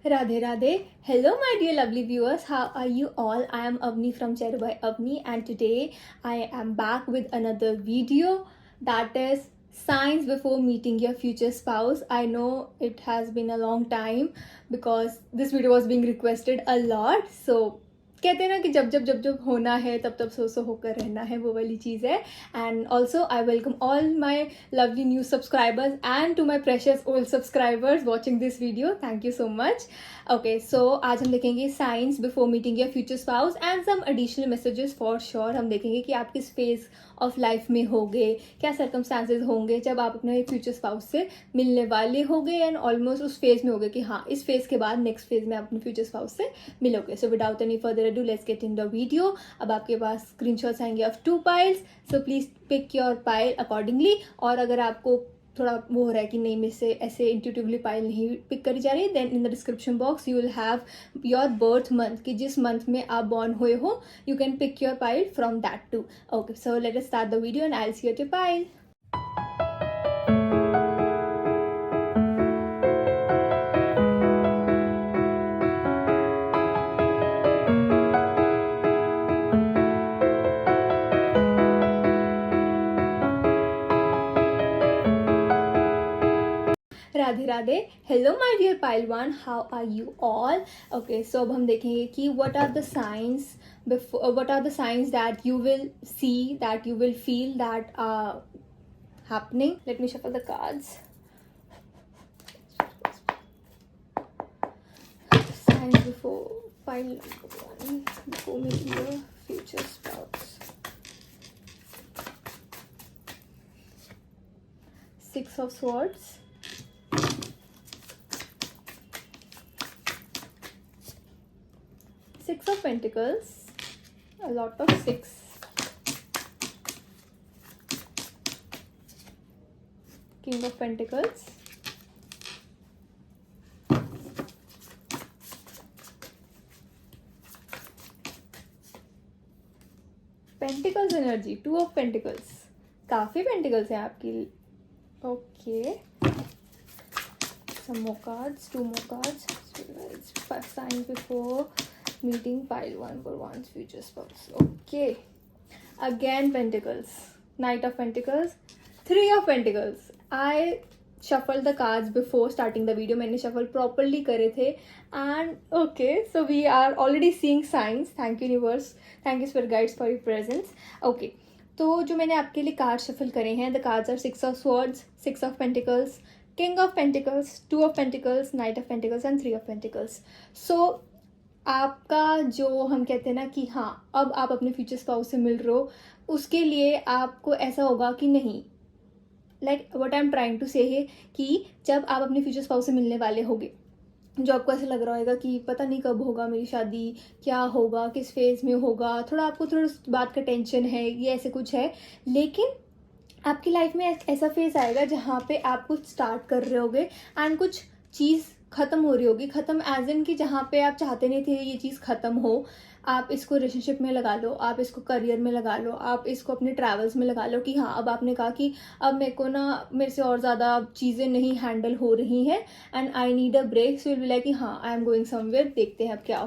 Radhe Radhe. Hello, my dear lovely viewers. How are you all? I am Avni from Cherry by Avni, and today I am back with another video that is signs before meeting your future spouse. I know it has been a long time because this video was being requested a lot. So कहते हैं ना कि जब होना है तब तब सो होकर रहना है, वो वाली चीज़ है. And also I welcome all my lovely new subscribers and to my precious old subscribers watching this video. Thank you so much. Okay, so आज हम देखेंगे signs before meeting your future spouse and some additional messages for sure. हम देखेंगे कि आप किस phase of life में होंगे, क्या सर्कमस्टांसेस होंगे जब आप अपने फ्यूचर स्पाउस से मिलने वाले होंगे एंड ऑलमोस्ट उस फेज में होंगे कि हाँ, इस फेज के बाद नेक्स्ट फेज में आप अपने फ्यूचर स्पाउस से मिलोगे. So without any further ado let's get in the video. अब आपके पास स्क्रीनशॉट्स आएंगे of 2 piles. So please pick your pile accordingly. और अगर आपको थोड़ा वो हो रहा है कि नहीं, मेरे से ऐसे इंट्यूटिवली पाइल नहीं पिक करी जा रही, then in the description box you will have your birth month, कि जिस मंथ में आप बॉर्न हुए हो you can pick your pile from that too. Okay, so let us start the video and I will see your pile. Radhe Radhe. Hello my dear pile one, how are you all? Okay, so अब हम देखेंगे कि what are the signs that you will see, that you will feel that are happening. Let me shuffle the cards. Signs before pile number 1, before meeting your future spouse. 6 of Swords, Six of Pentacles, a lot of 6, King of Pentacles, Pentacles energy, 2 of Pentacles. काफी Pentacles हैं आपकी. Okay, some more cards, 2 more cards. First sign before meeting pile 1 for one's future spouse. Okay, again Pentacles, Knight of Pentacles, 3 of Pentacles. I shuffled the cards before starting the video. मैंने shuffle properly करे थे. And okay, so we are already seeing signs. Thank you universe, thank you spirit guides for your presence. Okay, तो जो मैंने आपके लिए card shuffle करे हैं, the cards are 6 of swords, 6 of pentacles, king of pentacles, 2 of pentacles, knight of pentacles and 3 of pentacles. So आपका जो हम कहते हैं ना कि हाँ, अब आप अपने फ्यूचर स्पाउस से मिल रहे हो, उसके लिए आपको ऐसा होगा कि नहीं, like what I am trying to say है कि जब आप अपने फ्यूचर स्पाउस से मिलने वाले होगे, जो आपको ऐसा लग रहा होगा कि पता नहीं कब होगा मेरी शादी, क्या होगा, किस फेज में होगा, थोड़ा आपको थोड़ा उस बात का टेंशन है, ये ऐसे कुछ है. लेकिन आपकी लाइफ में ऐसा फेज आएगा जहाँ पे आप कुछ स्टार्ट कर रहे होगे एंड कुछ चीज़ ख़त्म हो रही होगी. ख़त्म एज इन कि जहाँ पे आप चाहते नहीं थे ये चीज़ ख़त्म हो, आप इसको रिलेशनशिप में लगा लो, आप इसको करियर में लगा लो, आप इसको अपने ट्रैवल्स में लगा लो कि हाँ, अब आपने कहा कि अब मेरे को ना, मेरे से और ज़्यादा चीज़ें नहीं हैंडल हो रही हैं and I need a break. So will be like कि हाँ, आई एम गोइंग समवेयर, देखते हैं अब क्या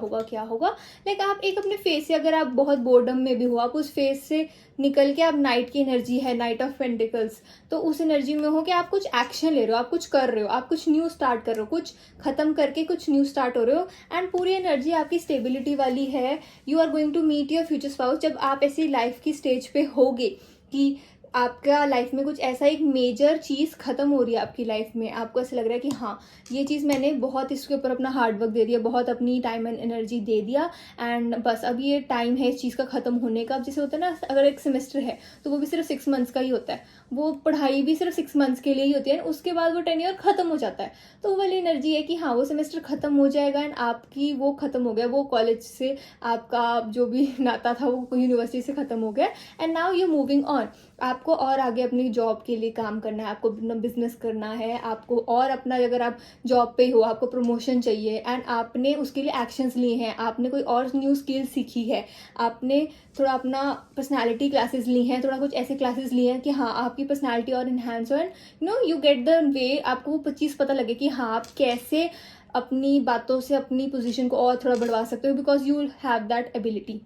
होगा. लाइक आप एक अपने फेज से, अगर आप बहुत बोर्डम में भी हो, आप उस फेज से निकल के, आप नाइट की एनर्जी है, नाइट ऑफ पेंटिकल्स, तो उस एनर्जी में हो कि आप कुछ एक्शन ले रहे हो, आप कुछ कर रहे हो, आप कुछ न्यू स्टार्ट कर रहे हो, कुछ खत्म करके कुछ न्यू स्टार्ट हो रहे हो. एंड पूरी एनर्जी आपकी स्टेबिलिटी वाली है. You are going to meet your future spouse. जब आप ऐसी लाइफ की स्टेज पे होगे कि आपका लाइफ में कुछ ऐसा एक मेजर चीज़ ख़त्म हो रही है आपकी लाइफ में, आपको ऐसा लग रहा है कि हाँ, ये चीज़ मैंने बहुत इसके ऊपर अपना हार्ड वर्क दे दिया, बहुत अपनी टाइम एंड एनर्जी दे दिया एंड बस अब ये टाइम है इस चीज़ का ख़त्म होने का. अब जैसे होता है ना, अगर एक सेमेस्टर है तो वो भी सिर्फ 6 मंथ्स का ही होता है, वो पढ़ाई भी सिर्फ 6 मंथ्स के लिए ही होती है, उसके बाद वो टेन्योर ख़त्म हो जाता है. तो वो वाली एनर्जी है कि हाँ, वो सेमेस्टर ख़त्म हो जाएगा एंड आपकी वो ख़त्म हो गया, वो कॉलेज से आपका जो भी नाता था वो यूनिवर्सिटी से ख़त्म हो गया and now you moving on. आपको और आगे अपनी जॉब के लिए काम करना है, आपको अपना बिजनेस करना है, आपको और अपना, अगर आप जॉब पे हो आपको प्रमोशन चाहिए एंड आपने उसके लिए एक्शंस लिए हैं, आपने कोई और न्यू स्किल सीखी है, आपने थोड़ा अपना पर्सनालिटी क्लासेस ली हैं, थोड़ा कुछ ऐसे क्लासेस लिए हैं कि हाँ, आपकी पर्सनालिटी और इन्हांस हो and you get the way, आपको वो 25 पता लगे कि हाँ, आप कैसे अपनी बातों से अपनी पोजीशन को और थोड़ा बढ़वा सकते हो, because you will have that ability.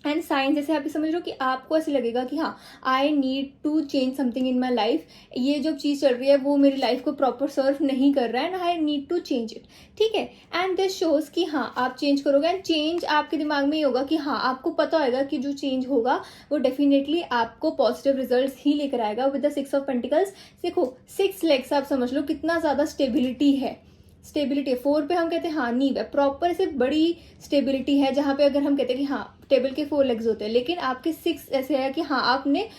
And science जैसे आप समझ लो कि आपको ऐसे लगेगा कि हाँ, I need to change something in my life, ये जो चीज़ चल रही है वो मेरी लाइफ को प्रॉपर सर्व नहीं कर रहा है, and I need to change it. ठीक है, एंड दिस शोज कि हाँ आप चेंज करोगे, एंड चेंज आपके दिमाग में ही होगा कि हाँ आपको पता होगा कि जो चेंज होगा वो डेफिनेटली आपको पॉजिटिव रिजल्ट्स ही लेकर आएगा। विद द 6 ऑफ पेंटिकल्स, देखो 6 लेग्स आप समझ लो कितना ज़्यादा स्टेबिलिटी है। स्टेबिलिटी 4 पे हम कहते हैं हाँ नींव है, प्रॉपर से बड़ी स्टेबिलिटी है, जहाँ पे अगर हम कहते हैं कि हाँ टेबल के 4 लेग्स होते हैं, लेकिन आपके 6 ऐसे है कि हाँ आपने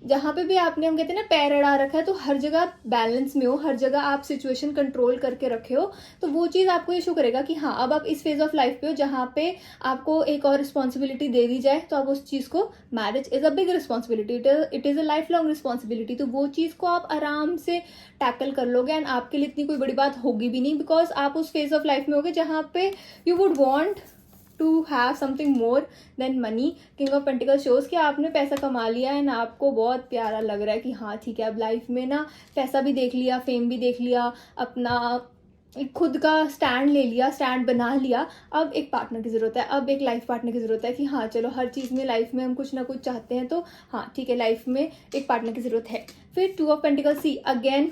जहाँ पे भी आपने हम कहते हैं ना पैर अड़ा रखा है, तो हर जगह बैलेंस में हो, हर जगह आप सिचुएशन कंट्रोल करके रखे हो, तो वो चीज़ आपको ये शो करेगा कि हाँ अब आप इस फेज ऑफ लाइफ पे हो जहाँ पे आपको एक और रिस्पॉन्सिबिलिटी दे दी जाए, तो आप उस चीज़ को, marriage is a big responsibility, it is a life long responsibility, तो वो चीज़ को आप आराम से टैकल कर लोगे, एंड आपके लिए इतनी कोई बड़ी बात होगी भी नहीं, बिकॉज आप उस फेज ऑफ लाइफ में होगे जहाँ पे you would want to have something more than money. King of pentacles shows कि आपने पैसा कमा लिया है ना, आपको बहुत प्यारा लग रहा है कि हाँ ठीक है अब लाइफ में ना पैसा भी देख लिया, फेम भी देख लिया, अपना एक खुद का स्टैंड ले लिया, स्टैंड बना लिया, अब एक पार्टनर की ज़रूरत है, अब एक लाइफ पार्टनर की ज़रूरत है कि हाँ चलो हर चीज़ में लाइफ में हम कुछ ना कुछ चाहते हैं, तो हाँ ठीक है लाइफ में एक पार्टनर की ज़रूरत है। फिर 2 of pentacles see, again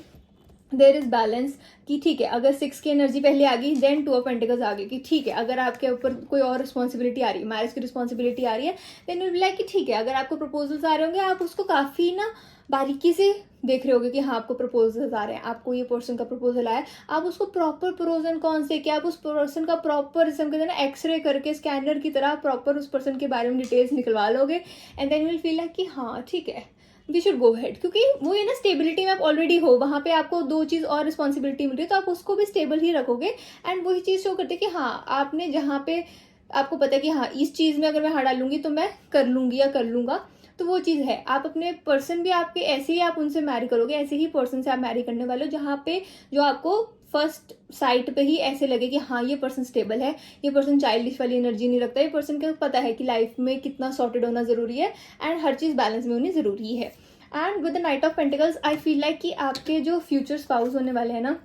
there is balance कि ठीक है अगर 6 की एनर्जी पहले आ गई, देन 2 ऑफ पेंटिकल्स आ गई कि ठीक है अगर आपके ऊपर कोई और रिस्पॉन्सिबिलिटी आ रही है, मैरिज की रिस्पॉन्सिबिलिटी आ रही है, देन विल बी लाइक कि ठीक है अगर आपको प्रपोजल्स आ रहे होंगे आप उसको काफ़ी ना बारीकी से देख रहे होगे कि हाँ आपको प्रपोजल्स आ रहे हैं, आपको ये पर्सन का प्रपोजल आया है, आप उसको प्रॉपर प्रोज एंड कॉन से क्या आप उस पर्सन का प्रॉपर जिसम कहते हैं ना एक्सरे करके स्कैनर की तरह प्रॉपर उस पर्सन के बारे में डिटेल्स निकलवा लोगे, and then will feel like कि हाँ ठीक है वी शुड गो हेड, क्योंकि वो ये ना स्टेबिलिटी में आप ऑलरेडी हो, वहाँ पे आपको 2 चीज़ और रिस्पॉन्सिबिलिटी मिल रही है, तो आप उसको भी स्टेबल ही रखोगे, एंड वही चीज़ शो करते हैं कि हाँ आपने जहाँ पे आपको पता है कि हाँ इस चीज़ में अगर मैं हाँ डालूंगी तो मैं कर लूँगी या कर लूँगा, तो वो चीज़ है। आप अपने पर्सन भी आपके ऐसे ही आप उनसे मैरी करोगे, ऐसे ही पर्सन से आप मैरी करने वाले हो जहाँ पे जो आपको फर्स्ट साइट पे ही ऐसे लगे कि हाँ ये पर्सन स्टेबल है, ये पर्सन चाइल्डिश वाली एनर्जी नहीं रखता, ये पर्सन को पता है कि लाइफ में कितना सॉर्टेड होना ज़रूरी है, एंड हर चीज़ बैलेंस में होनी ज़रूरी है। And with the night of pentacles I feel like कि आपके जो फ्यूचर स्पाउस होने वाले हैं ना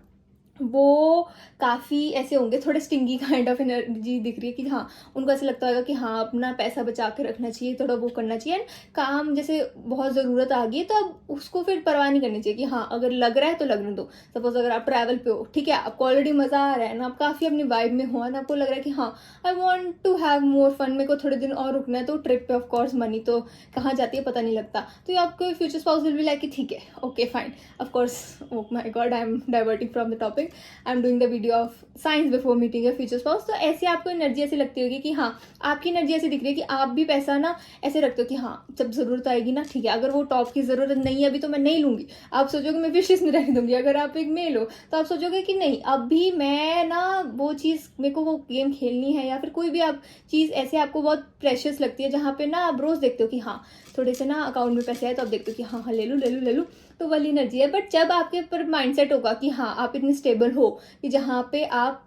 वो काफ़ी ऐसे होंगे, थोड़े स्टिंगी काइंड ऑफ एनर्जी दिख रही है कि हाँ उनको ऐसा लगता होगा कि हाँ अपना पैसा बचा के रखना चाहिए, थोड़ा वो करना चाहिए, एंड काम जैसे बहुत ज़रूरत आ गई है तो अब उसको फिर परवाह नहीं करनी चाहिए कि हाँ अगर लग रहा है तो लगने दो। सपोज अगर आप ट्रैवल पे हो, ठीक है आपको ऑलरेडी मज़ा आ रहा है ना, आप काफ़ी अपनी वाइब में हो ना, आपको लग रहा है कि हाँ I want to have more fun, मेरे को थोड़े दिन और रुकना है, तो ट्रिप पे ऑफकोर्स मनी तो कहाँ जाती है पता नहीं लगता, तो आपको future spouse will be like कि ठीक है okay fine, of course oh my God I am diverting from the topic, I am doing the video of science before meeting your future spouse. तो ऐसे आपको एनर्जी ऐसी लगती होगी कि हाँ आपकी एनर्जी ऐसी दिख रही है कि आप भी पैसा ना ऐसे रखते हो कि हाँ जब ज़रूरत आएगी ना ठीक है, अगर वो टॉप की ज़रूरत नहीं है अभी तो मैं नहीं लूँगी, आप सोचोगे मैं विश लिस्ट में रख दूँगी। अगर आप एक मेल हो तो आप सोचोगे कि नहीं अभी मैं ना वो चीज़ मेरे को वो गेम खेलनी है, या फिर कोई भी आप चीज़ ऐसे आपको बहुत प्रेशियस लगती है जहाँ पे ना आप रोज़ देखते हो कि हाँ थोड़े से ना अकाउंट में पैसे आए तो आप देखते हो कि हाँ हाँ ले लूँ, तो वाली एनर्जी है। बट जब आपके ऊपर माइंडसेट होगा कि हाँ आप इतने स्टेबल हो कि जहाँ पे आप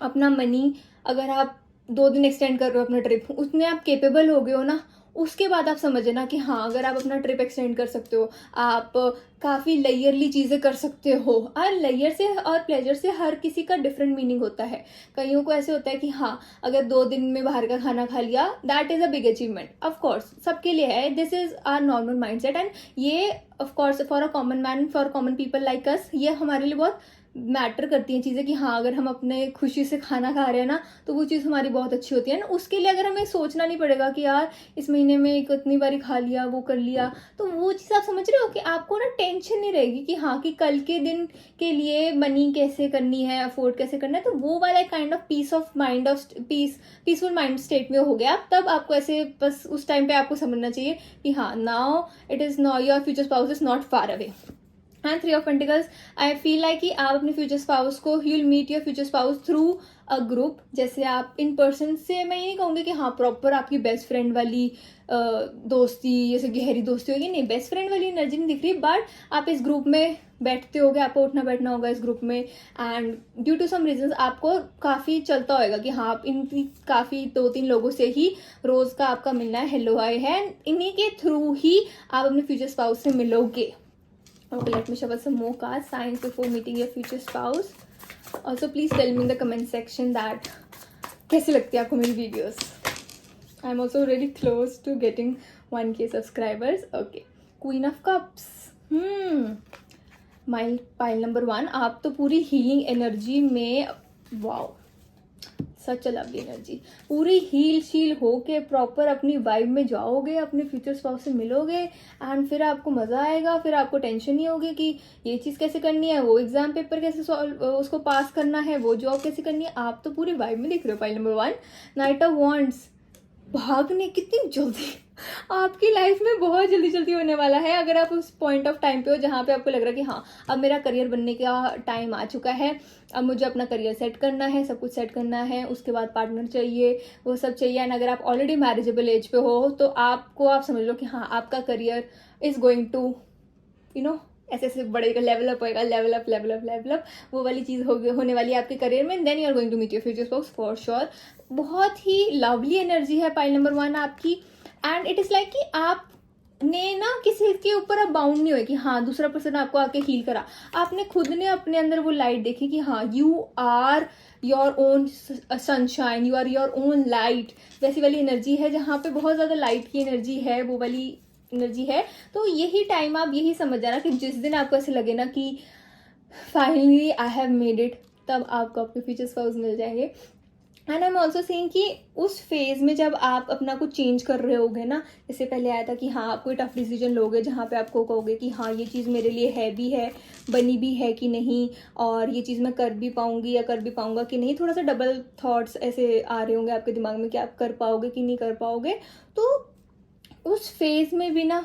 अपना मनी अगर आप 2 दिन एक्सटेंड कर रहे हो अपना ट्रिप, उतने आप केपेबल हो गए हो ना, उसके बाद आप समझना कि हाँ अगर आप अपना ट्रिप एक्सटेंड कर सकते हो, आप काफ़ी लेयरली चीज़ें कर सकते हो। और लेयर से और प्लेजर से हर किसी का डिफरेंट मीनिंग होता है। कईयों को ऐसे होता है कि हाँ अगर 2 दिन में बाहर का खाना खा लिया that is a big achievement, of course सबके लिए है, this is our normal mind set, and ये of course for a common man, for common people like us, ये हमारे लिए बहुत मैटर करती हैं चीज़ें कि हाँ अगर हम अपने खुशी से खाना खा रहे हैं ना तो वो चीज़ हमारी बहुत अच्छी होती है ना। उसके लिए अगर हमें सोचना नहीं पड़ेगा कि यार इस महीने में इतनी बारी खा लिया वो कर लिया, तो वो चीज़ आप समझ रहे हो कि आपको ना टेंशन नहीं रहेगी कि हाँ कि कल के दिन के लिए मनी कैसे करनी है, अफोर्ड कैसे करना है, तो वो वाला kind of peace of mind of peaceful mind state में हो गया। तब आपको ऐसे बस उस टाइम पे आपको समझना चाहिए कि हाँ now it is not your future spouse is not far away. And 3 of pentacles I feel like कि आप अपने फ्यूचर स्पाउस को, you will meet your future spouse through a group. जैसे आप इन पर्सन से, मैं ये नहीं कहूँगी कि हाँ प्रॉपर आपकी बेस्ट फ्रेंड वाली दोस्ती जैसे गहरी दोस्ती होगी, नहीं बेस्ट फ्रेंड वाली एनर्जी नहीं दिख रही, बट आप इस ग्रुप में बैठते होगे, आपको उठना बैठना होगा इस ग्रुप में, and due to some reasons आपको काफ़ी चलता होगा कि हाँ आप इन काफ़ी 2-3 लोगों से ही रोज़ का आपका मिलना है, हेलो हाय है, इन्हीं के थ्रू ही आप अपने फ्यूचर स्पाउस से मिलोगे। Okay, let me shuffle some more cards. Signs before meeting your future spouse. Also please tell me in the comment section that कैसी लगती है आपको मेरी videos. I am also really close to getting 1K subscribers. Okay, queen of cups. Pile number 1. आप तो पूरी healing energy में, wow, such a lovely energy. पूरी हील शील होके प्रॉपर अपनी वाइब में जाओगे, अपने फ्यूचर स्पाउस से मिलोगे एंड फिर आपको मज़ा आएगा. फिर आपको टेंशन नहीं होगी कि ये चीज़ कैसे करनी है, वो एग्जाम पेपर कैसे उसको पास करना है, वो जॉब कैसे करनी है. आप तो पूरी वाइब में दिख रहे हो. Pile number 1, night of wands. भागने कितनी जल्दी आपकी लाइफ में बहुत जल्दी जल्दी होने वाला है. अगर आप उस पॉइंट ऑफ टाइम पे हो जहाँ पे आपको लग रहा है कि हाँ अब मेरा करियर बनने का टाइम आ चुका है, अब मुझे अपना करियर सेट करना है, सब कुछ सेट करना है, उसके बाद पार्टनर चाहिए, वो सब चाहिए. एंड अगर आप ऑलरेडी मैरिजेबल एज पे हो तो आप समझ लो कि हाँ आपका करियर इज गोइंग टू ऐसे ऐसे बढ़ेगा, लेवल अप होएगा, लेवल अप, वो वाली चीज़ होने वाली है आपके करियर में. Then you are going to meet your future spouse for sure. बहुत ही लवली एनर्जी है पाइल नंबर 1 आपकी. एंड इट इज़ लाइक कि आपने ना किसी के ऊपर अब बाउंड नहीं हुए कि हाँ दूसरा पर्सन आपको आके हील करा. आपने खुद ने अपने अंदर वो लाइट देखी कि हाँ you are your own sunshine, you are your own light. वैसी वाली एनर्जी है जहाँ पे बहुत ज़्यादा लाइट की एनर्जी है, वो वाली एनर्जी है. तो यही टाइम आप यही समझ जाना कि जिस दिन आपको ऐसे लगे ना कि finally I have made it, तब आपको आपके फ्यूचर स्पाउस मिल जाएंगे. And I am also saying कि उस फेज में जब आप अपना कुछ चेंज कर रहे होगे ना, जैसे पहले आया था कि हाँ आप कोई टफ डिसीजन लोगे जहाँ पे आपको कहोगे कि हाँ ये चीज़ मेरे लिए है भी है, बनी भी है कि नहीं, और ये चीज़ मैं कर भी पाऊँगी या कर भी पाऊँगा कि नहीं. थोड़ा सा डबल थॉट्स ऐसे आ रहे होंगे आपके दिमाग में कि आप कर पाओगे कि नहीं कर पाओगे. तो उस फेज में भी ना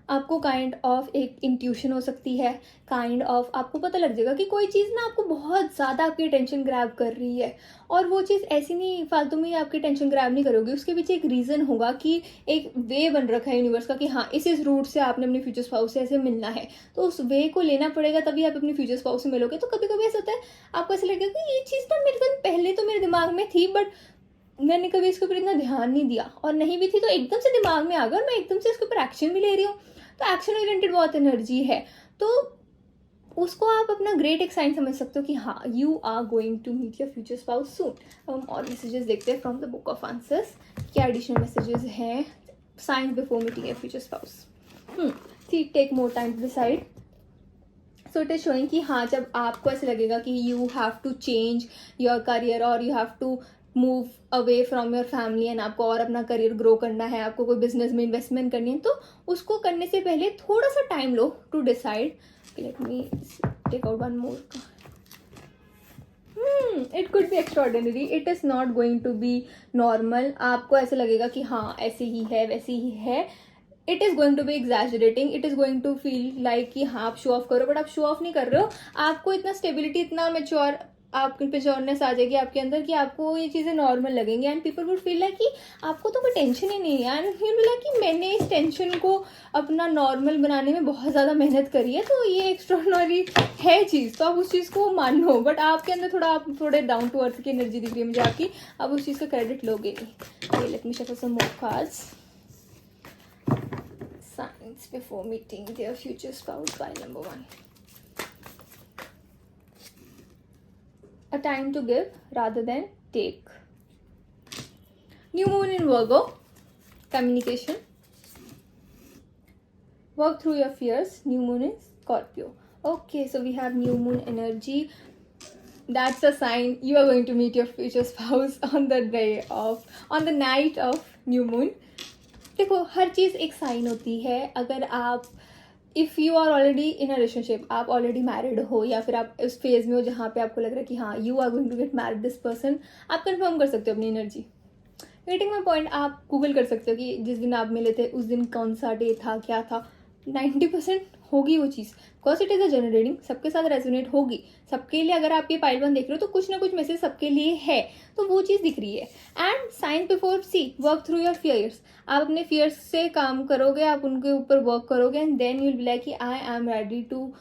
आपको काइंड ऑफ एक इंट्यूशन हो सकती है, काइंड ऑफ आपको पता लग जाएगा कि कोई चीज़ ना आपको बहुत ज़्यादा आपकी टेंशन ग्रैब कर रही है. और वो चीज़ ऐसी नहीं फालतू में आपकी टेंशन ग्रैब नहीं करोगी, उसके पीछे एक रीज़न होगा कि एक वे बन रखा है यूनिवर्स का कि हाँ इस रूट से आपने अपने फ्यूचर स्पाउस से ऐसे मिलना है. तो उस वे को लेना पड़ेगा, तभी आप अपने फ्यूचर स्पाउस से मिलोगे. तो कभी कभी ऐसा होता है आपको ऐसा लगेगा कि ये चीज़ ना मेरे को पहले तो मेरे दिमाग में थी, बट मैंने कभी इसके ऊपर इतना ध्यान नहीं दिया, और नहीं भी थी तो एकदम से दिमाग में आ गया और मैं एकदम से इसके ऊपर एक्शन भी ले रही हूँ. तो एक्शन ओरिएंटेड बहुत एनर्जी है. तो उसको आप अपना ग्रेट एक साइन समझ सकते हो कि हाँ you are going to meet your future spouse soon. अब हम और मैसेजेस देखते हैं from the book of answers. क्या एडिशनल मैसेजेस हैं signs before meeting your future spouse. Take more time to decide. So it is showing कि हाँ जब आपको ऐसे लगेगा कि you have to change your career और you have to move away from your family and आपको और अपना करियर ग्रो करना है, आपको कोई बिजनेस में इन्वेस्टमेंट करनी है, तो उसको करने से पहले थोड़ा सा टाइम लो to decide. Let me take out one more. It could be extraordinary, it is not going to be normal. आपको ऐसे लगेगा कि हाँ ऐसे ही है वैसे ही है. It is going to be exaggerating, it is going to feel like कि हाँ आप शो ऑफ करो, बट आप शो ऑफ नहीं कर रहे हो. आपको इतना स्टेबिलिटी, इतना मेच्योर, आपके मेच्योरनेस आ जाएगी आपके अंदर कि आपको ये चीज़ें नॉर्मल लगेंगी. And people would feel like कि आपको तो कोई टेंशन ही नहीं है. एंड फील लाइक कि मैंने इस टेंशन को अपना नॉर्मल बनाने में बहुत ज़्यादा मेहनत करी है, तो ये एक्स्ट्राऑर्डिनरी है चीज़, तो आप उस चीज़ को मानो. बट आपके अंदर आप थोड़े डाउन टू अर्थ की एनर्जी दिख रही है मुझे आपकी. आप उस चीज़ का क्रेडिट लोगे नहीं. Let me shuffle some more cards. Signs before meeting their future spouse by number 1. A time to give rather than take. New moon in Virgo. Communication. Work through your fears. New moon in Scorpio. Okay, so we have new moon energy. That's a sign you are going to meet your future spouse on the night of new moon. देखो हर चीज़ एक sign होती है. अगर आप if you are already in a relationship, आप already married हो या फिर आप उस फेज में हो जहाँ पे आपको लग रहा है कि हाँ you are going to get married this person, आप कंफर्म कर सकते हो अपनी एनर्जी. वेटिंग माई पॉइंट आप गूगल कर सकते हो कि जिस दिन आप मिले थे उस दिन कौन सा डे था, क्या था. 90% होगी वो चीज़, because it is a generating, सबके साथ रेजोनेट होगी. सबके लिए अगर आप ये पाइल 1 देख रहे हो तो कुछ ना कुछ मैसेज सबके लिए है, तो वो चीज़ दिख रही है. And sign before see work through your fears. आप अपने फियर्स से काम करोगे, आप उनके ऊपर वर्क करोगे, and then you will be like कि I am ready to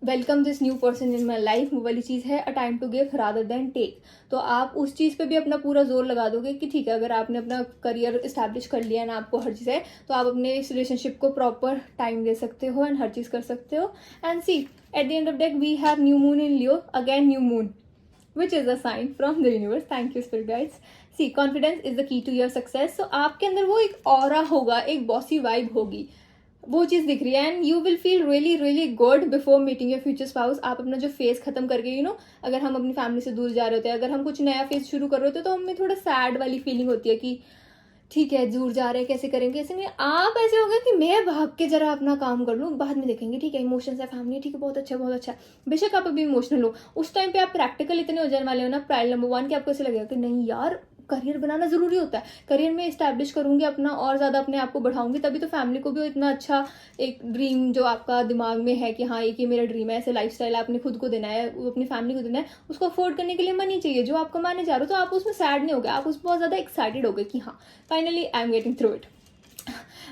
welcome this new person in my life, वो वाली चीज़ है। A time to give rather than take. तो आप उस चीज़ पे भी अपना पूरा जोर लगा दोगे कि ठीक है, अगर आपने अपना करियर इस्टेब्लिश कर लिया ना, आपको हर चीज़ है, तो आप अपने इस रिलेशनशिप को प्रॉपर टाइम दे सकते हो एंड हर चीज़ कर सकते हो। And see, at the end of deck we have new moon in Leo, again new moon, which is a sign from the universe. Thank you spirit guides. See, confidence is the key to your success. So आपके अंदर वो एक aura होगा, एक bossy vibe होगी, वो चीज़ दिख रही है। And you will feel really really good before meeting your future spouse. आप अपना जो फेस खत्म करके, यू नो, अगर हम अपनी फैमिली से दूर जा रहे होते हैं, अगर हम कुछ नया फेस शुरू कर रहे होते हैं, तो हमें थोड़ा सैड वाली फीलिंग होती है कि ठीक है दूर जा रहे हैं, कैसे करेंगे, ऐसे नहीं। आप ऐसे हो गए कि मैं भाग के जरा अपना काम कर लूँ, बाद में देखेंगे, ठीक है इमोशंस है, फैमिली ठीक है, बहुत अच्छा बहुत अच्छा। बेशक आप अभी इमोशनल हो, उस टाइम पे आप प्रैक्टिकल इतने हो जाने वाले हो ना, प्राइल नंबर 1, कि आपको ऐसे लगेगा कि नहीं यार, करियर बनाना ज़रूरी होता है, करियर में इस्टेब्लिश करूँगी अपना और ज़्यादा अपने आप को बढ़ाऊंगी, तभी तो फैमिली को भी इतना अच्छा एक ड्रीम जो आपका दिमाग में है कि हाँ एक ये मेरा ड्रीम है, ऐसे लाइफस्टाइल आपने खुद को देना है, अपनी फैमिली को देना है, उसको अफोर्ड करने के लिए मनी चाहिए जो आप कमाने जा रहे हो। तो आप उसमें सैड नहीं हो गए, आप उसमें बहुत ज़्यादा एक्साइटेड हो गए कि हाँ finally I am getting through it.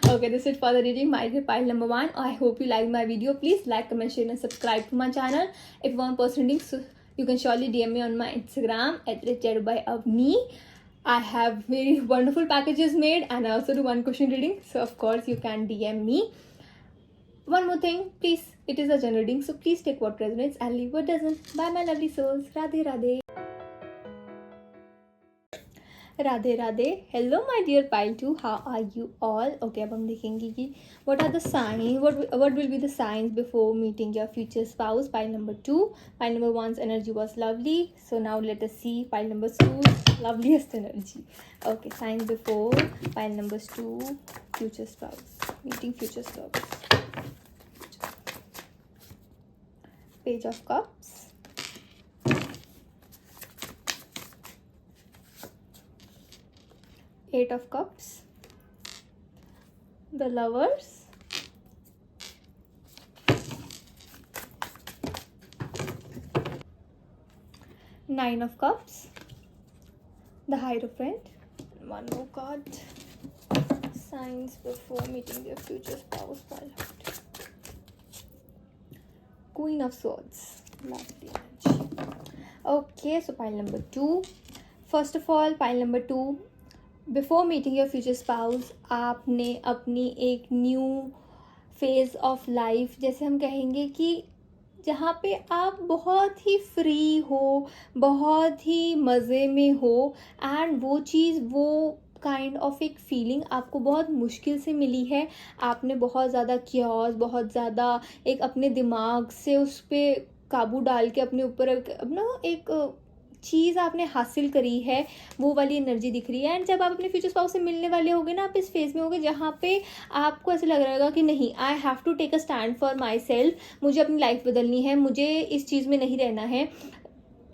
Okay, this is for the reading my pile number 1. I hope you like my video. Please like, comment, share and subscribe to my channel. If you want personal readings, so you can surely DM me on my Instagram @JaruByAvni. I have very wonderful packages made and I also do one question reading. So of course you can DM me. One more thing, please, it is a general reading, so please take what resonates and leave what doesn't. Bye my lovely souls. Radhe Radhe. Radhe Radhe. Hello my dear pile 2, how are you all. Okay, अब हम देखेंगे कि what are the sign, what will be the signs before meeting your future spouse. Pile number 2. Pile number 1's energy was lovely, so now let us see pile number 2's loveliest energy. Okay, signs before pile number 2, future spouse, meeting future spouse. Page of Cups, Eight of Cups, the Lovers, Nine of Cups, the Hierophant. One more card. Signs before meeting your future spouse. Queen of Swords. Lovely energy. Okay, so pile number 2. First of all, pile number 2. Before meeting your future spouse, आपने अपनी एक new phase of life, जैसे हम कहेंगे कि जहाँ पे आप बहुत ही फ्री हो, बहुत ही मज़े में हो, एंड वो चीज़, वो काइंड ऑफ एक फीलिंग आपको बहुत मुश्किल से मिली है. आपने बहुत ज़्यादा क्योस, बहुत ज़्यादा एक अपने दिमाग से उस पर काबू डाल के अपने ऊपर अपना एक चीज़ आपने हासिल करी है, वो वाली एनर्जी दिख रही है. एंड जब आप अपने फ्यूचर स्पाउस से मिलने वाले होगे ना, आप इस फेज़ में होगे जहाँ पे आपको ऐसे लग रहेगा कि नहीं, I have to take a stand for myself, मुझे अपनी लाइफ बदलनी है, मुझे इस चीज़ में नहीं रहना है.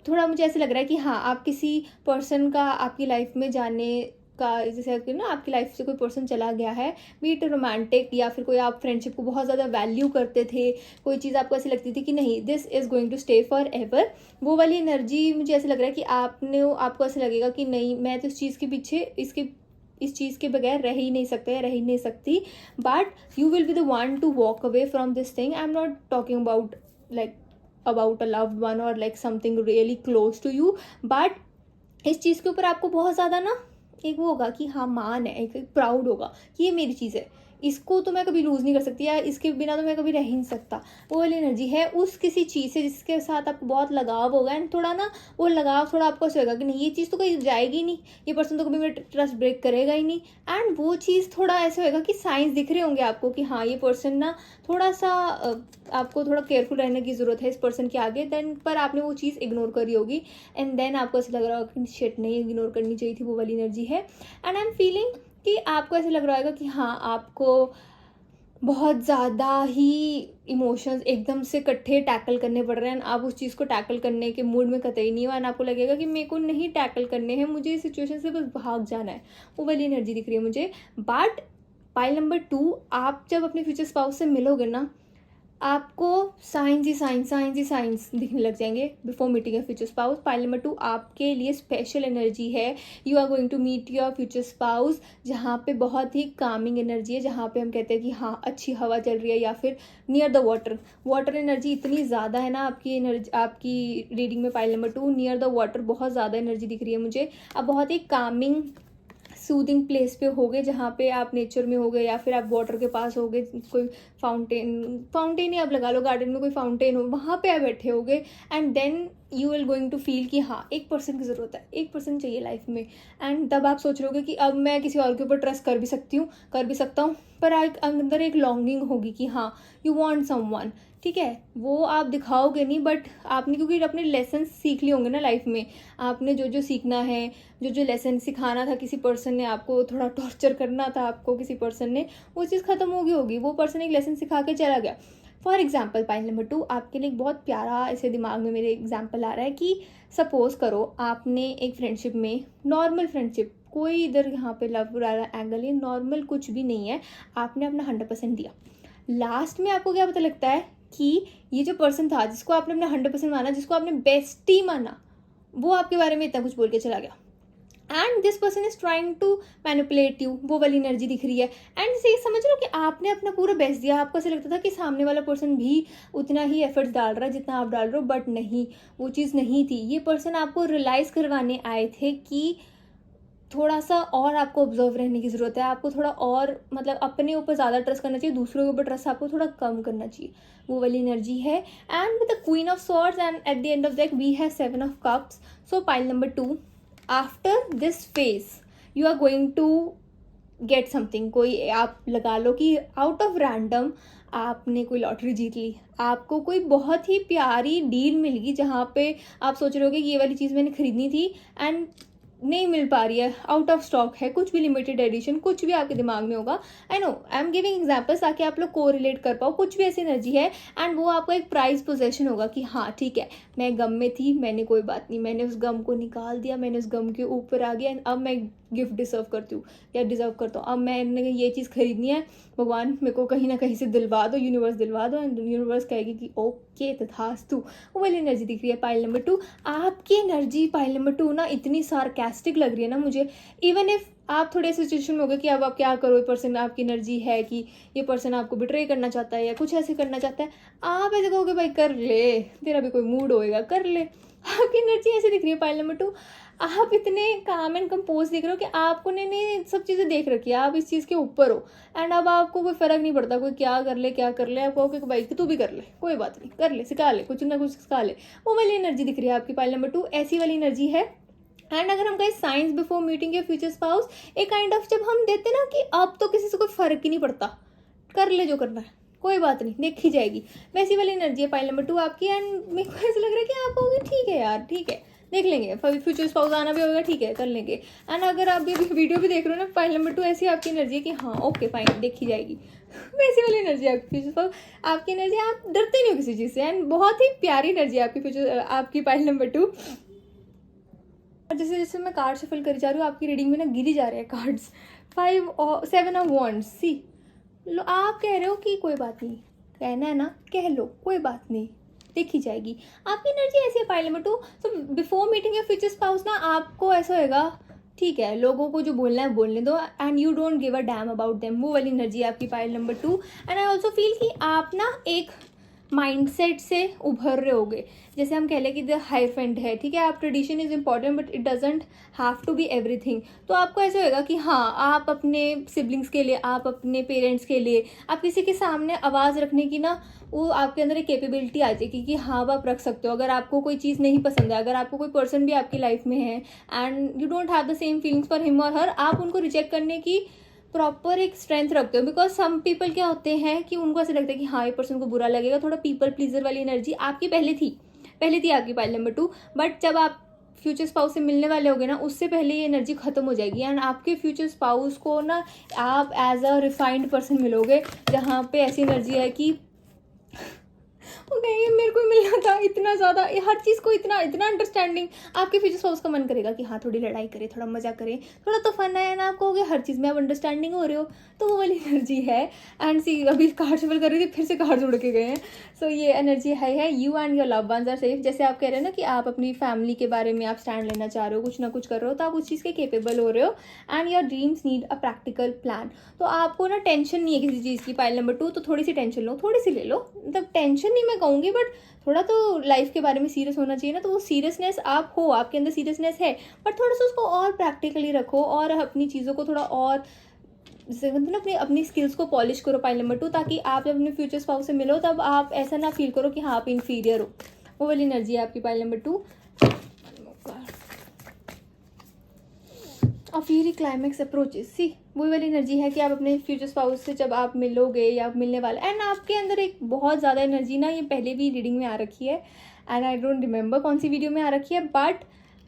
थोड़ा मुझे ऐसे लग रहा है कि हाँ, आप किसी पर्सन का आपकी लाइफ में जाने का, जैसे ना आपकी लाइफ से कोई पर्सन चला गया है, बी इट रोमांटिक या फिर कोई आप फ्रेंडशिप को बहुत ज़्यादा वैल्यू करते थे, कोई चीज़ आपको ऐसी लगती थी कि नहीं this is going to stay forever, वो वाली एनर्जी मुझे ऐसे लग रहा है कि आपको ऐसे लगेगा कि नहीं, मैं तो इस चीज़ के पीछे इस चीज़ के बगैर रह ही नहीं सकते या रह ही नहीं सकती. But you will be the one to walk away from this thing. I am not talking about about a loved one और like something really close to you, but इस चीज़ के ऊपर आपको बहुत ज़्यादा ना एक वो होगा कि हाँ मान है, एक प्राउड होगा कि ये मेरी चीज़ है, इसको तो मैं कभी लूज़ नहीं कर सकती, या इसके बिना तो मैं कभी रह ही नहीं सकता. वो वाली एनर्जी है उस किसी चीज़ से जिसके साथ आपको बहुत लगाव होगा. एंड थोड़ा ना वो लगाव थोड़ा आपको ऐसे होगा कि नहीं, ये चीज़ तो कहीं जाएगी नहीं, ये पर्सन तो कभी मेरा ट्रस्ट ब्रेक करेगा ही नहीं. एंड वो चीज़ थोड़ा ऐसे होगा कि साइंस दिख रहे होंगे आपको कि हाँ, ये पर्सन ना थोड़ा सा आपको थोड़ा केयरफुल रहने की ज़रूरत है इस पर्सन के आगे. देन पर आपने वो चीज़ इग्नोर करी होगी, एंड देन आपको ऐसे लग रहा होगा कि शिट, नहीं इग्नोर करनी चाहिए थी. वो वाली एनर्जी है. एंड आई एम फीलिंग कि आपको ऐसे लग रहा होगा कि हाँ, आपको बहुत ज़्यादा ही इमोशंस एकदम से इकट्ठे टैकल करने पड़ रहे हैं. आप उस चीज़ को टैकल करने के मूड में कतई नहीं हो, एंड आपको लगेगा कि मेरे को नहीं टैकल करने हैं, मुझे इस सिचुएशन से बस भाग जाना है. वो वाली एनर्जी दिख रही है मुझे. बट पाइल नंबर 2, आप जब अपने फ्यूचर स्पाउस से मिलोगे ना, आपको साइंस ही साइंस दिखने लग जाएंगे before meeting your future spouse. Pile number 2 आपके लिए स्पेशल एनर्जी है। You are going to meet your future spouse जहाँ पे बहुत ही कामिंग एनर्जी है, जहाँ पे हम कहते हैं कि हाँ अच्छी हवा चल रही है, या फिर नियर द वाटर एनर्जी इतनी ज़्यादा है ना आपकी एनर्जी, आपकी रीडिंग में pile number 2 near the water बहुत ज़्यादा एनर्जी दिख रही है मुझे। आप बहुत ही कामिंग सूदिंग प्लेस पे होगे जहाँ पे आप नेचर में होगे, या फिर आप वाटर के पास होगे, कोई फाउंटेन ही आप लगा लो, गार्डन में कोई फाउंटेन हो वहाँ पे आप बैठे होगे। And then you will going to feel कि हाँ एक पर्सन की ज़रूरत है, एक पर्सन चाहिए लाइफ में। एंड तब आप सोच रहे होगे कि अब मैं किसी और के ऊपर ट्रस्ट कर भी सकता हूँ, पर अंदर एक लॉन्गिंग होगी कि हाँ यू वॉन्ट समवन, ठीक है। वो आप दिखाओगे नहीं, बट आपने क्योंकि अपने लेसन सीख लिए होंगे ना लाइफ में, आपने जो जो सीखना है, जो जो लेसन सिखाना था, किसी पर्सन ने आपको थोड़ा टॉर्चर करना था आपको, किसी पर्सन ने, वो चीज़ खत्म होगी, वो पर्सन एक लेसन सिखा के चला गया। फॉर एग्जाम्पल पाइल नंबर 2 आपके लिए एक बहुत प्यारा ऐसे दिमाग में मेरे एग्जाम्पल आ रहा है कि सपोज करो आपने एक फ्रेंडशिप में, नॉर्मल फ्रेंडशिप, कोई इधर यहाँ पे लव वाला एंगल है, नॉर्मल कुछ भी नहीं है, आपने अपना 100% दिया। लास्ट में आपको क्या पता लगता है कि ये जो पर्सन था जिसको आपने अपना 100% माना, जिसको आपने बेस्टी माना, वो आपके बारे में इतना कुछ बोल के चला गया। And this person is trying to manipulate you, वो वाली एनर्जी दिख रही है। एंड से समझ लो कि आपने अपना पूरा बेस्ट दिया, आपको ऐसा लगता था कि सामने वाला पर्सन भी उतना ही एफर्ट्स डाल रहा है जितना आप डाल रहे हो, बट नहीं, वो चीज़ नहीं थी। ये पर्सन आपको रियलाइज़ करवाने आए थे कि थोड़ा सा और आपको ऑब्जर्व रहने की ज़रूरत है, आपको थोड़ा और मतलब अपने ऊपर ज़्यादा ट्रस्ट करना चाहिए, दूसरों के ऊपर ट्रस्ट आपको थोड़ा कम करना चाहिए, वो वाली एनर्जी है। And with the queen of swords and at the end of that we have 7 of cups. So pile number 2, after this phase you are going to get something. कोई आप लगा लो कि आउट ऑफ रैंडम आपने कोई lottery जीत ली, आपको कोई बहुत ही प्यारी डील मिल गई जहाँ पे आप सोच रहे हो कि ये वाली चीज़ मैंने खरीदनी थी एंड नहीं मिल पा रही है, आउट ऑफ स्टॉक है, कुछ भी लिमिटेड एडिशन, कुछ भी आपके दिमाग में होगा। I know I am giving examples ताकि आप लोग को रिलेट कर पाओ, कुछ भी ऐसी एनर्जी है एंड वो आपका एक प्राइज पोजेशन होगा कि हाँ ठीक है, मैं गम में थी, मैंने कोई बात नहीं, मैंने उस गम को निकाल दिया, मैंने उस गम के ऊपर आ गया एंड अब मैं गिफ्ट डिजर्व करती हूँ या डिजर्व करता हूँ, अब मैंने ये चीज़ खरीदनी है, भगवान मेरे को कहीं ना कहीं से दिलवा दो, यूनिवर्स दिलवा दो। एंड यूनिवर्स कहेगी कि ओके तथास्तु, वो वाली एनर्जी दिख रही है। पाइल नंबर 2 आपकी एनर्जी, पाइल नंबर 2 ना इतनी सार्कास्टिक लग रही है ना मुझे, इवन इफ आप थोड़े सिचुएशन में हो गए कि अब आप क्या करो, ये पर्सन आपकी एनर्जी है कि ये पर्सन आपको बिट्रे करना चाहता है या कुछ ऐसे करना चाहता है, आप ऐसे कहोगे भाई कर ले, तेरा भी कोई मूड होएगा कर ले, आपकी एनर्जी ऐसे दिख रही है। पाइल नंबर 2 आप इतने काम एंड कंपोज दिख रहे हो कि आपको ने सब चीज़ें देख रखी है, आप इस चीज़ के ऊपर हो एंड अब आपको कोई फ़र्क नहीं पड़ता कोई क्या कर ले, आप कहोगे भाई कि तू भी कर ले, कोई बात नहीं, कर ले, सिखा ले, कुछ ना कुछ सिखा ले, वो वाली एनर्जी दिख रही है आपकी। पाइल नंबर 2 ऐसी वाली एनर्जी है। एंड अगर हम कहें science before meeting your future spouse, एक काइंड ऑफ जब हम देते ना कि अब तो किसी से कोई फ़र्क ही नहीं पड़ता, कर ले जो करना है, कोई बात नहीं, देखी जाएगी, वैसी वाली एनर्जी है पाइल नंबर 2 आपकी। एंड मेरे को ऐसा लग रहा है कि आप कहोगे ठीक है यार, ठीक है देख लेंगे, फ्यूचर स्पाउस आना भी होगा, ठीक है कर लेंगे। एंड अगर आप ये वीडियो भी देख रहे हो ना, पाइल नंबर 2 ऐसी आपकी एनर्जी है कि हाँ ओके फाइन देखी जाएगी, वैसी वाली एनर्जी आपकी फ्यूचर स्पाउस, आपकी एनर्जी, आप डरते नहीं हो किसी चीज़ से एंड बहुत ही प्यारी एनर्जी है आपकी फ्यूचर, आपकी पाइल नंबर 2। जैसे जैसे मैं कार्ड शफल करी जा रही हूँ, आपकी रीडिंग में ना गिरी जा रहे हैं कार्ड्स, 5 और 7 ऑफ वॉन्ड्स। सी लो, आप कह रहे हो कि कोई बात नहीं, कहना है ना कह लो, कोई बात नहीं, देखी जाएगी, आपकी एनर्जी ऐसी है pile number 2। So before meeting your future spouse ना आपको ऐसा होगा ठीक है, लोगों को जो बोलना है बोलने दो and you don't give a damn about them, वो वाली एनर्जी है आपकी pile number 2। And I also feel कि आप ना एक माइंडसेट से उभर रहे होगे, जैसे हम कह लें कि द हाइफेंट है, ठीक है, आप tradition is important but it doesn't have to be everything. तो आपको ऐसे होगा कि हाँ आप अपने सिबलिंग्स के लिए, आप अपने पेरेंट्स के लिए, आप किसी के सामने आवाज़ रखने की ना वो आपके अंदर एक कैपेबिलिटी आ जाएगी कि हाँ आप रख सकते हो। अगर आपको कोई चीज़ नहीं पसंद है, अगर आपको कोई पर्सन भी आपकी लाइफ में है and you don't have the same feelings for him और हर, आप उनको रिजेक्ट करने की प्रॉपर एक स्ट्रेंथ रखते हो। बिकॉज सम पीपल क्या होते हैं कि उनको ऐसा लगता है कि हाँ ये पर्सन को बुरा लगेगा, थोड़ा पीपल प्लीजर वाली एनर्जी आपकी पहले थी आपकी पाइल नंबर 2। बट जब आप फ्यूचर स्पाउस से मिलने वाले होगे ना, उससे पहले ये एनर्जी खत्म हो जाएगी एंड आपके फ्यूचर स्पाउस को ना आप एज अ रिफाइंड पर्सन मिलोगे, जहाँ पे ऐसी एनर्जी है कि वो कहेंगे मेरे को ही मिलना था इतना ज़्यादा, हर चीज़ को इतना इतना अंडरस्टैंडिंग। आपके फ्यूचर स्पाउस का मन करेगा कि हाँ थोड़ी लड़ाई करें, थोड़ा मजा करें, थोड़ा तो फन है ना। आप कहोगे हर चीज़ में आप अंडरस्टैंडिंग हो रहे हो, तो वो वाली एनर्जी है। एंड सी अभी कार्ड शफल कर रही थी, फिर से कार्ड उड़ के गए हैं। सो ये एनर्जी है you and your love ones are safe. जैसे आप कह रहे हो ना कि आप अपनी फैमिली के बारे में आप स्टैंड लेना चाह रहे हो, कुछ ना कुछ कर रहे हो, तो आप उस चीज़ के केपेबल हो रहे हो। And your dreams need a practical plan. तो आपको ना टेंशन नहीं है किसी चीज़ की। पाइल नंबर 2, तो थोड़ी सी टेंशन लो, थोड़ी सी ले लो, मतलब टेंशन नहीं मैं कहूँगी, बट थोड़ा तो लाइफ के बारे में सीरियस होना चाहिए ना। तो वो सीरियसनेस आप हो, आपके अंदर सीरियसनेस है, बट थोड़ा सा उसको और प्रैक्टिकली रखो और अपनी चीज़ों को थोड़ा और जैसे कहते हैं ना, अपनी स्किल्स को पॉलिश करो पाइल नंबर 2, ताकि आप जब अपने फ्यूचर स्पाउस से मिलो तब आप ऐसा ना फील करो कि हाँ आप इन्फीरियर हो। वो वाली एनर्जी है आपकी पाइल नंबर 2। और फिर क्लाइमैक्स अप्रोचेस, सी वही वाली एनर्जी है कि आप अपने फ्यूचर स्पाउस से जब आप मिलोगे या आप मिलने वाले, एंड आपके अंदर एक बहुत ज़्यादा एनर्जी ना, ये पहले भी रीडिंग में आ रखी है एंड आई डोंट रिमेंबर कौन सी वीडियो में आ रखी है, बट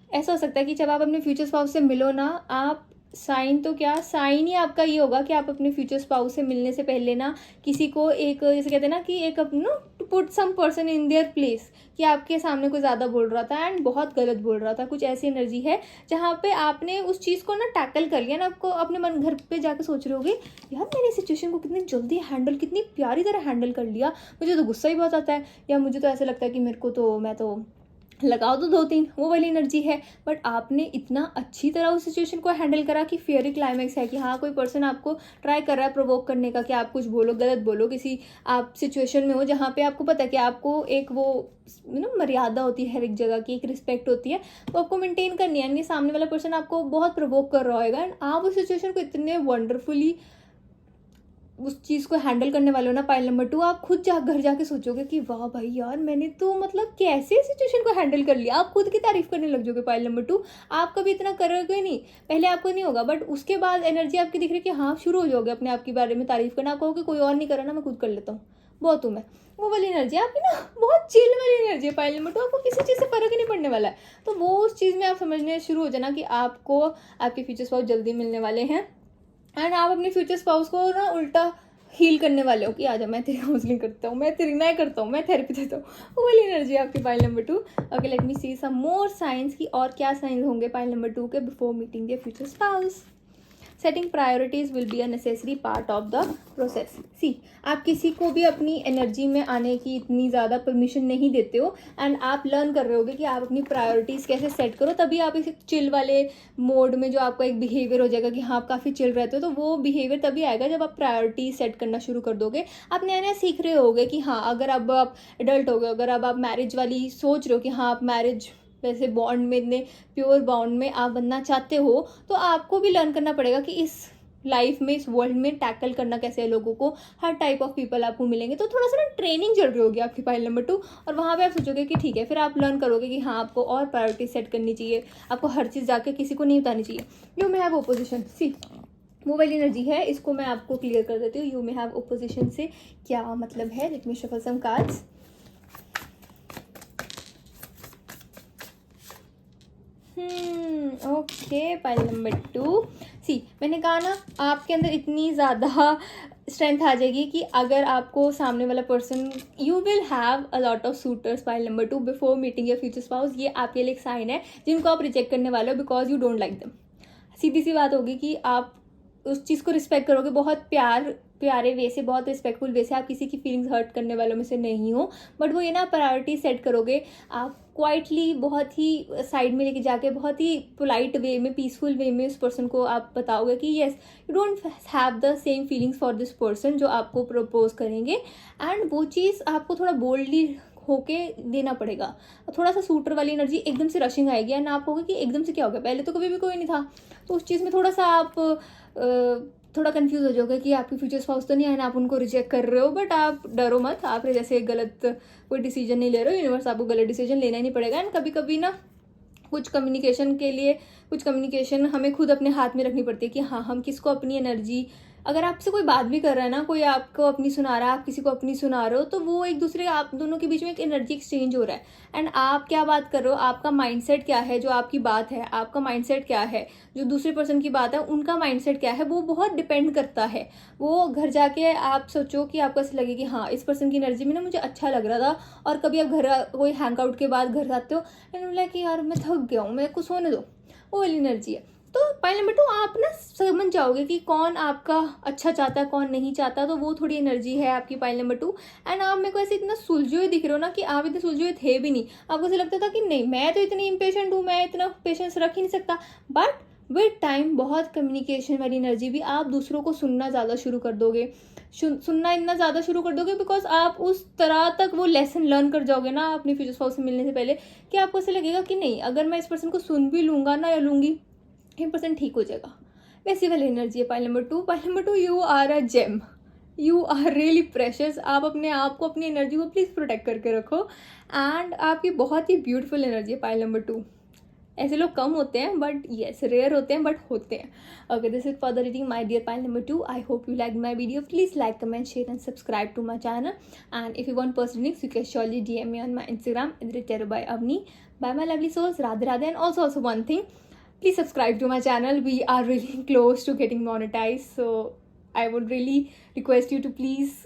ऐसा हो सकता है कि जब आप अपने फ्यूचर स्पाउस से मिलो ना, आप साइन तो क्या साइन ही आपका ये होगा कि आप अपने फ्यूचर स्पाउस से मिलने से पहले ना किसी को एक, जैसे कहते हैं ना कि एक अपना to put some person in their place, कि आपके सामने कोई ज़्यादा बोल रहा था एंड बहुत गलत बोल रहा था, कुछ ऐसी एनर्जी है जहाँ पे आपने उस चीज़ को ना टैकल कर लिया ना। आपको अपने मन घर पे जाके सोच रहे होगे यार मैंने सिचुएशन को कितनी जल्दी हैंडल, कितनी प्यारी तरह हैंडल कर लिया, मुझे तो गुस्सा ही बहुत आता है, या मुझे तो ऐसा लगता है कि मेरे को तो मैं तो लगाओ तो 2-3, वो वाली एनर्जी है। बट आपने इतना अच्छी तरह उस सिचुएशन को हैंडल करा कि फेयरी क्लाइमैक्स है कि हाँ कोई पर्सन आपको ट्राई कर रहा है प्रोवोक करने का कि आप कुछ बोलो, गलत बोलो, किसी आप सिचुएशन में हो जहाँ पे आपको पता है कि आपको एक वो मर्यादा होती है, हर एक जगह की एक रिस्पेक्ट होती है, वो आपको मेंटेन करनी है। यानी सामने वाला पर्सन आपको बहुत प्रोवोक कर रहा होगा एंड आप उस सिचुएशन को इतने वंडरफुली उस चीज़ को हैंडल करने वाले हो ना पाइल नंबर 2, आप खुद घर जाके सोचोगे कि वाह भाई यार मैंने तो मतलब कैसे सिचुएशन को हैंडल कर लिया। आप खुद की तारीफ करने लग जाओगे पाइल नंबर 2। आप कभी इतना करोगे नहीं, पहले आपको नहीं होगा, बट उसके बाद एनर्जी आपकी दिख रही है कि हाँ शुरू हो जाओगे अपने आप के बारे में तारीफ करना। आप कहोगे कोई और नहीं कर रहा ना, मैं खुद कर लेता हूँ, बहुत हूँ मैं। वो वाली एनर्जी आपकी ना बहुत चिल वाली एनर्जी है पाइल नंबर 2, आपको किसी चीज़ से फर्क ही नहीं पड़ने वाला है। तो वो उस चीज़ में आप समझने शुरू हो जाना कि आपको आपके फ्यूचर स्पाउस जल्दी मिलने वाले हैं एंड आप अपने फ्यूचर स्पाउस को ना उल्टा हील करने वाले हो कि आजा मैं तेरी काउंसलिंग करता हूँ, मैं करता हूँ, मैं थेरेपी देता हूँ। वो वाली एनर्जी है आपकी pile number 2। Okay let me see some more signs की और क्या साइंस होंगे पाइल नंबर 2 के before meeting their future spouse. Setting priorities will be a necessary part of the process. See आप किसी को भी अपनी एनर्जी में आने की इतनी ज़्यादा परमिशन नहीं देते हो एंड आप लर्न कर रहे होगे कि आप अपनी प्रायोरिटीज़ कैसे सेट करो, तभी आप इस चिल वाले मोड में जो आपका एक बिहेवियर हो जाएगा कि हाँ आप काफ़ी चिल रहते हो, तो वो बिहेवियर तभी आएगा जब आप प्रायोरिटी सेट करना शुरू कर दोगे। आप नया नया सीख रहे होगे कि हाँ अगर अब आप एडल्ट हो गए, अगर अब आप मैरिज वाली सोच रहे हो कि हाँ आप मैरिज वैसे बॉन्ड में, इतने प्योर बॉन्ड में आप बनना चाहते हो, तो आपको भी लर्न करना पड़ेगा कि इस लाइफ में, इस वर्ल्ड में टैकल करना कैसे है लोगों को। हर टाइप ऑफ पीपल आपको मिलेंगे, तो थोड़ा सा ना ट्रेनिंग चल रही होगी आपकी पाइल नंबर 2, और वहाँ पे आप सोचोगे कि ठीक है, फिर आप लर्न करोगे कि हाँ आपको और प्रायोरिटी सेट करनी चाहिए, आपको हर चीज़ जाके किसी को नहीं बतानी चाहिए। यू मे हैव ओपोजिशन, सी वो वाली एनर्जी है, इसको मैं आपको क्लियर कर देती हूँ। यू मे हैव ओपोजिशन से क्या मतलब है, लेट मी शफल सम कार्ड्स। Okay pile number 2। सी मैंने कहा ना आपके अंदर इतनी ज़्यादा स्ट्रेंथ आ जाएगी कि अगर आपको सामने वाला person, you will have a lot of suitors pile number 2 before meeting your future spouse. ये आपके लिए एक साइन है जिनको आप रिजेक्ट करने वाले हो because you don't like them. सीधी सी बात होगी कि आप उस चीज़ को रिस्पेक्ट करोगे बहुत प्यारे वे से, बहुत रिस्पेक्टफुल वे से। आप किसी की फीलिंग्स हर्ट करने वालों में से नहीं हो, बट वो ये ना प्रायोरिटी सेट करोगे आप क्वाइटली, बहुत ही साइड में लेके जाके, बहुत ही पोलाइट वे में, पीसफुल वे में उस पर्सन को आप बताओगे कि yes you don't have the same feelings for this person जो आपको प्रपोज करेंगे, एंड वो चीज़ आपको थोड़ा बोल्डली होके देना पड़ेगा। थोड़ा सा सूटर वाली एनर्जी एकदम से रशिंग आएगी एंड आप होगा कि एकदम से क्या हो गया, पहले तो कभी भी कोई नहीं था, तो उस चीज़ में थोड़ा सा आप थोड़ा कंफ्यूज हो जाओगे कि आपके फ्यूचर स्पाउस तो नहीं है ना, आप उनको रिजेक्ट कर रहे हो। बट आप डरो मत, आप जैसे गलत कोई डिसीजन नहीं ले रहे हो, यूनिवर्स आपको गलत डिसीजन लेना ही नहीं पड़ेगा। एंड कभी कभी ना कुछ कम्युनिकेशन के लिए, कुछ कम्युनिकेशन हमें खुद अपने हाथ में रखनी पड़ती है कि हाँ हम किसको अपनी एनर्जी अगर आपसे कोई बात भी कर रहा है ना, कोई आपको अपनी सुना रहा है, आप किसी को अपनी सुना रहे हो, तो वो एक दूसरे आप दोनों के बीच में एक एनर्जी एक्सचेंज हो रहा है। एंड आप क्या बात कर रहे हो, आपका माइंडसेट क्या है, जो आपकी बात है आपका माइंडसेट क्या है, जो दूसरे पर्सन की बात है उनका माइंडसेट क्या है, वो बहुत डिपेंड करता है। वो घर जाके आप सोचो कि आपको ऐसा लगे कि हाँ इस पर्सन की एनर्जी में ना मुझे अच्छा लग रहा था, और कभी आप घर कोई हैंग आउट के बाद घर आते हो एंड बोला कि यार मैं थक गया हूँ, मेरे को सोने दो, वो वाली एनर्जी है। तो पाइल नंबर 2 आप ना समझ जाओगे कि कौन आपका अच्छा चाहता है कौन नहीं चाहता, तो वो थोड़ी एनर्जी है आपकी पाइल नंबर 2। एंड आप मेरे को ऐसे इतना सुलझे हुए दिख रहे हो ना कि आप इतने सुलझे हुए थे भी नहीं, आपको ऐसा लगता था कि नहीं मैं तो इतनी इम्पेशेंट हूँ, मैं इतना पेशेंस रख ही नहीं सकता। बट विद टाइम बहुत कम्युनिकेशन वाली एनर्जी भी, आप दूसरों को सुनना ज़्यादा शुरू कर दोगे, सुनना इतना ज़्यादा शुरू कर दोगे, बिकॉज आप उस तरह तक वो लेसन लर्न कर जाओगे ना अपनी फ्यूचर स्पाउस से मिलने से पहले, कि आपको ऐसा लगेगा कि नहीं अगर मैं इस पर्सन को सुन भी लूँगा ना या लूँगी 100% ठीक हो जाएगा। वैसी वाली एनर्जी है pile number 2। Pile number 2, you are a gem, you are really precious. आप अपने आप को अपनी एनर्जी को प्लीज़ प्रोटेक्ट करके रखो। एंड आपकी बहुत ही ब्यूटीफुल एनर्जी है पाइल नंबर 2। ऐसे लोग कम होते हैं बट येस रेयर होते हैं बट होते हैं। Okay, this is for the reading my dear pile number 2। I hope you like my video. Please like comment share and subscribe to my channel, and if you want personal links you can surely DM me on my Instagram @tarotbyavni. Bye my lovely souls, radhe radhe. And also one thing, please subscribe to my channel. We are really close to getting monetized, so I would really request you to please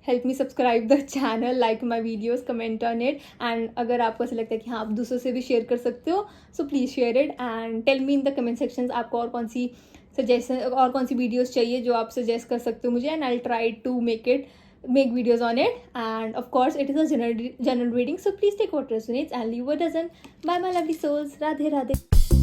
help me subscribe the channel, like my videos, comment on it. And अगर आपको ऐसा लगता है कि हाँ आप दूसरों से भी शेयर कर सकते हो, so please share it and tell me in the comment sections आपको और कौन सी सजेशन और कौन सी वीडियोस चाहिए जो आप सजेस्ट कर सकते हो मुझे, and I'll try to make videos on it. And of course it is a general reading, so please take what resonates and leave what doesn't. Bye my lovely souls, radhe radhe.